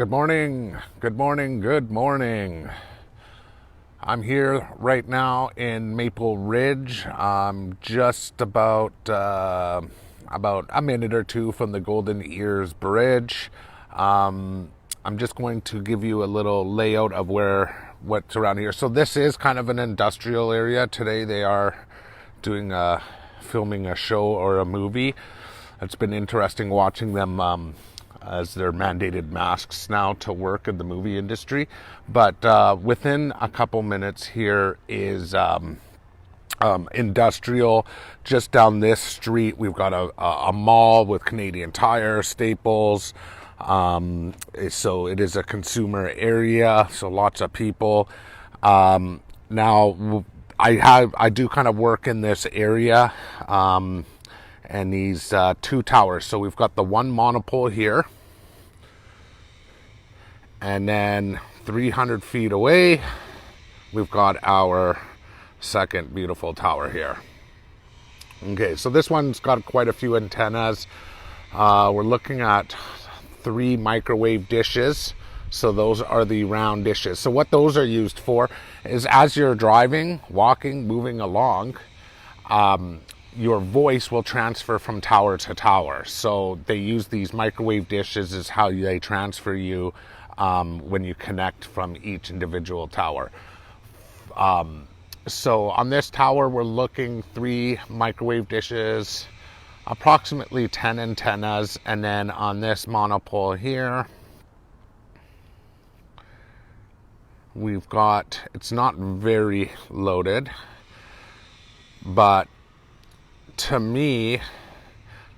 Good morning, good morning, good morning. I'm here right now in Maple Ridge. I'm just about a minute or two from the Golden Ears Bridge. I'm just going to give you a little layout of what's around here. So this is kind of an industrial area. Today they are doing filming a show or a movie. It's been interesting watching them as they're mandated masks now to work in the movie industry. But within a couple minutes here is industrial. Just down this street, we've got a mall with Canadian Tire, Staples. So it is a consumer area, so lots of people. Now, I do kind of work in this area, and these two towers. So we've got the one monopole here, and then 300 feet away, we've got our second beautiful tower here. Okay, so this one's got quite a few antennas. We're looking at 3 microwave dishes. So those are the round dishes. So what those are used for is as you're driving, walking, moving along, your voice will transfer from tower to tower. So they use these microwave dishes is how they transfer you when you connect from each individual tower. So on this tower, we're looking 3 microwave dishes, approximately 10 antennas, and then on this monopole here, we've got, it's not very loaded, but to me,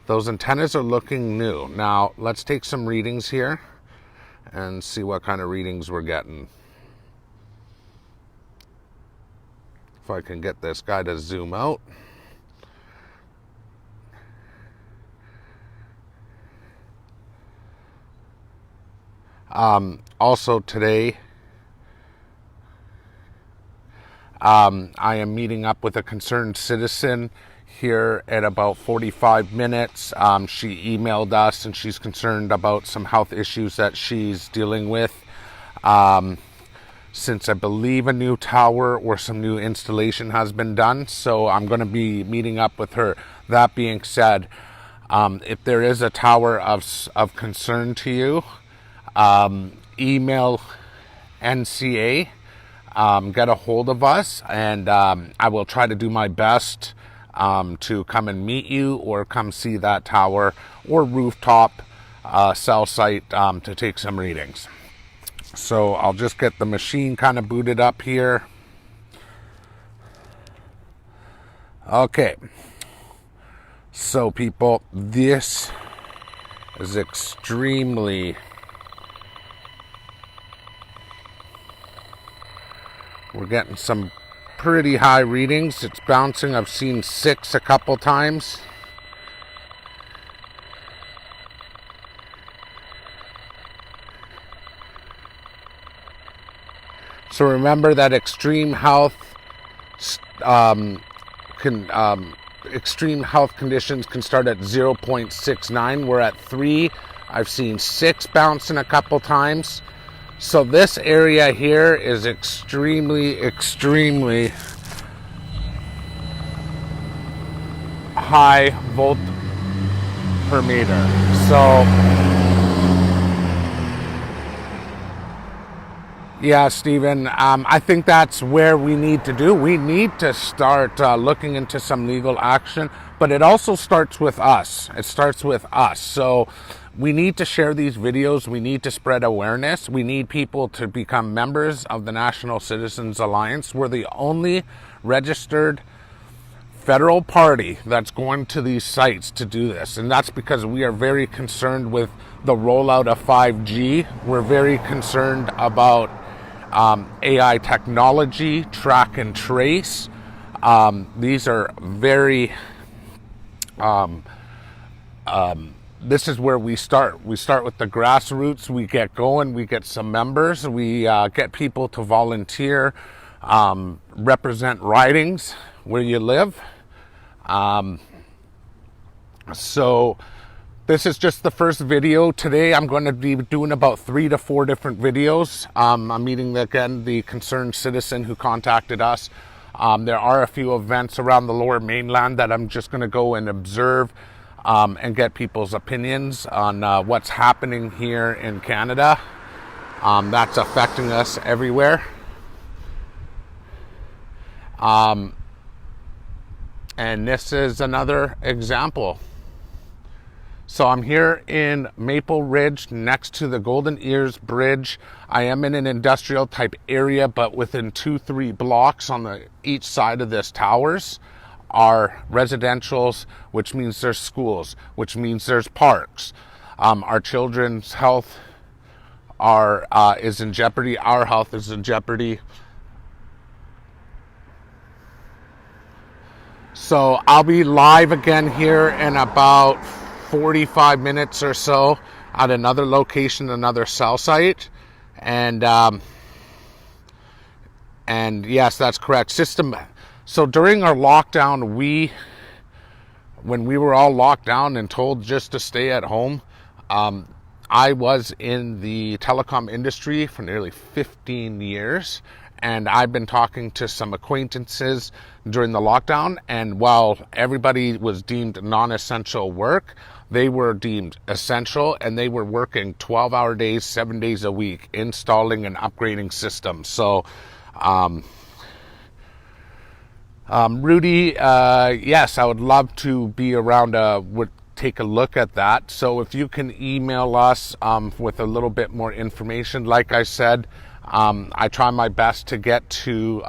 those antennas are looking new. Now, let's take some readings here and see what kind of readings we're getting. If I can get this guy to zoom out. Also today, I am meeting up with a concerned citizen here at about 45 minutes. She emailed us and she's concerned about some health issues that she's dealing with. Since I believe a new tower or some new installation has been done. So I'm going to be meeting up with her. That being said, if there is a tower of concern to you, email NCA. Get a hold of us, and I will try to do my best to come and meet you or come see that tower or rooftop cell site to take some readings. So I'll just get the machine kind of booted up here. Okay. So people, this is extremely... We're getting some pretty high readings. It's bouncing. I've seen 6 a couple times. So remember that extreme health extreme health conditions can start at 0.69. We're at 3. I've seen 6 bouncing a couple times. So this area here is extremely high volt per meter. So yeah, Stephen, I think that's where we need to do. We need to start looking into some legal action, but it also starts with us. It starts with us. So we need to share these videos. We need to spread awareness. We need people to become members of the National Citizens Alliance. We're the only registered federal party that's going to these sites to do this. And that's because we are very concerned with the rollout of 5G. We're very concerned about AI technology, track and trace. These are very... this is where we start. We start with the grassroots. We get going. We get some members. We get people to volunteer, represent ridings where you live. So This is just the first video. Today I'm going to be doing about 3 to 4 different videos. I'm meeting again the concerned citizen who contacted us. There are a few events around the Lower Mainland that I'm just going to go and observe and get people's opinions on what's happening here in Canada. That's affecting us everywhere. And this is another example. So I'm here in Maple Ridge next to the Golden Ears Bridge. I am in an industrial type area, but within 2-3 blocks on each side of this towers are residentials, which means there's schools, which means there's parks. Our children's health is in jeopardy. Our health is in jeopardy. So I'll be live again here in about 45 minutes or so at another location, another cell site. And yes, that's correct. So during our lockdown, when we were all locked down and told just to stay at home, I was in the telecom industry for nearly 15 years. And I've been talking to some acquaintances during the lockdown, and while everybody was deemed non-essential work, they were deemed essential, and they were working 12-hour days, 7 days a week, installing and upgrading systems. So, Rudy, yes, I would love to be around, take a look at that. So if you can email us with a little bit more information, like I said, I try my best to get to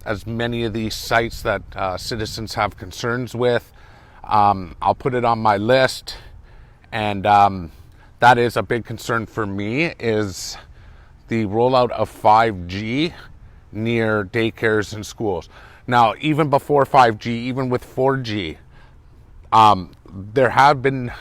as many of these sites that citizens have concerns with. I'll put it on my list, and that is a big concern for me, is the rollout of 5G near daycares and schools. Now, even before 5G, even with 4G, there have been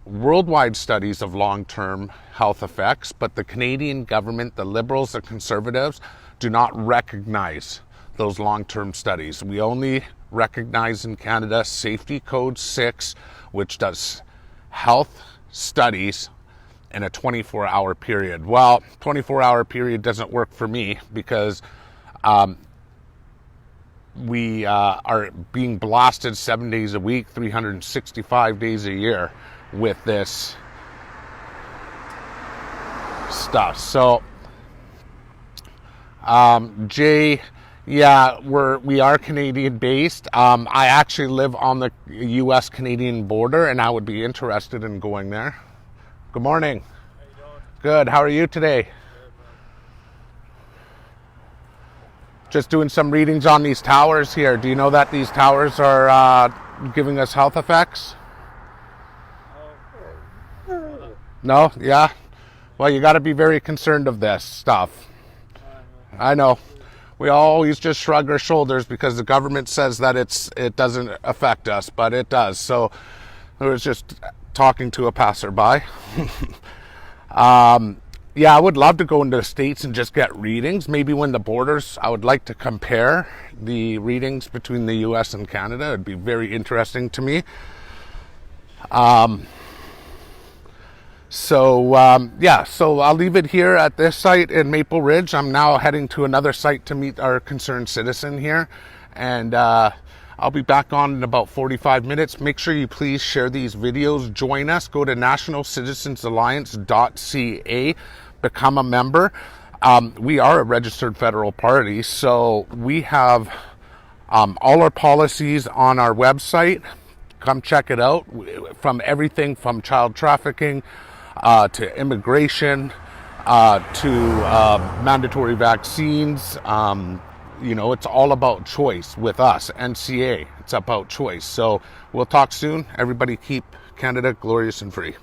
worldwide studies of long-term health effects, but the Canadian government, the Liberals, the Conservatives, do not recognize those long-term studies. We only recognize in Canada Safety Code 6, which does health studies in a 24-hour period. Well, 24-hour period doesn't work for me because we are being blasted 7 days a week, 365 days a year with this stuff. So, Jay, yeah, we are Canadian based. I actually live on the U.S. Canadian border, and I would be interested in going there. Good morning. How you doing? Good. How are you today? Good, man. Just doing some readings on these towers here. Do you know that these towers are giving us health effects? No? Yeah? Well, you got to be very concerned of this stuff. I know. We always just shrug our shoulders because the government says that it doesn't affect us, but it does. So I was just talking to a passerby. Yeah, I would love to go into the States and just get readings. Maybe when the borders, I would like to compare the readings between the U.S. and Canada. It'd be very interesting to me. So I'll leave it here at this site in Maple Ridge. I'm now heading to another site to meet our concerned citizen here. And I'll be back on in about 45 minutes. Make sure you please share these videos. Join us. Go to nationalcitizensalliance.ca. Become a member. We are a registered federal party, so we have all our policies on our website. Come check it out. From everything from child trafficking to immigration to mandatory vaccines. It's all about choice with us, NCA. It's about choice. So we'll talk soon. Everybody keep Canada glorious and free.